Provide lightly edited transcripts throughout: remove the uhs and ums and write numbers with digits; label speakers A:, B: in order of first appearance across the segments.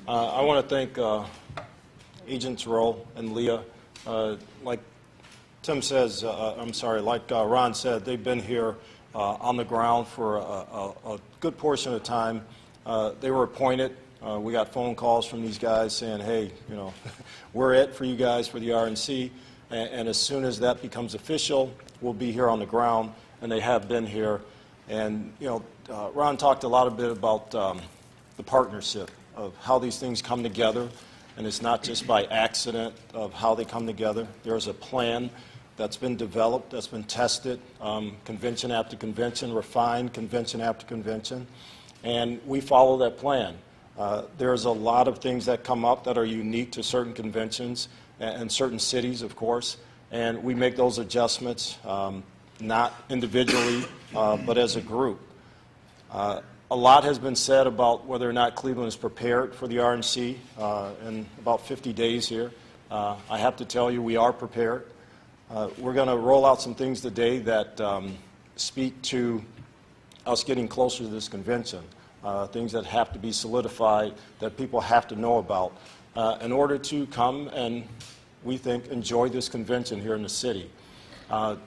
A: I want to thank Agents Rowe and Leah. Like Tim says, like Ron said, they've been here on the ground for a good portion of the time. They were appointed. We got phone calls from these guys saying, hey, you know, we're it for you guys for the RNC. And as soon as that becomes official, we'll be here on the ground, and they have been here. And, you know, Ron talked a lot a bit about the partnership of how these things come together, and it's not just by accident of how they come together. There's a plan that's been developed, that's been tested, convention after convention, refined convention after convention, and we follow that plan. There's a lot of things that come up that are unique to certain conventions and certain cities, of course, and we make those adjustments, not individually, but as a group. A lot has been said about whether or not Cleveland is prepared for the RNC in about 50 days here. I have to tell you, we are prepared. We're going to roll out some things today that speak to us getting closer to this convention, things that have to be solidified, that people have to know about in order to come and, we think, enjoy this convention here in the city.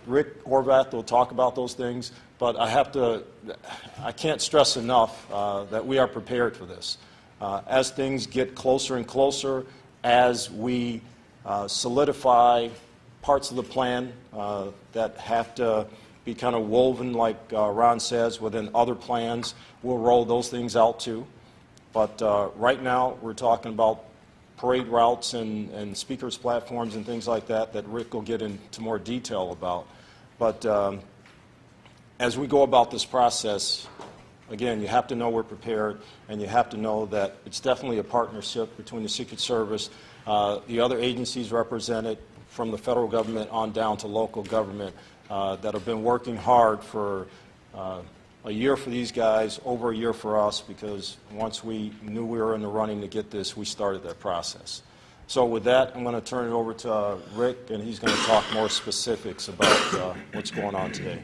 A: Rick Horvath will talk about those things, but I can't stress enough that we are prepared for this. As things get closer and closer, as we solidify parts of the plan that have to be kind of woven, like Ron says, within other plans, we'll roll those things out too. But right now, we're talking about parade routes and speakers' platforms and things like that Rick will get into more detail about. But as we go about this process, again, you have to know we're prepared, and you have to know that it's definitely a partnership between the Secret Service, the other agencies represented from the federal government on down to local government that have been working hard for a year for these guys, over a year for us, because once we knew we were in the running to get this, we started that process. So with that, I'm going to turn it over to Rick, and he's going to talk more specifics about what's going on today.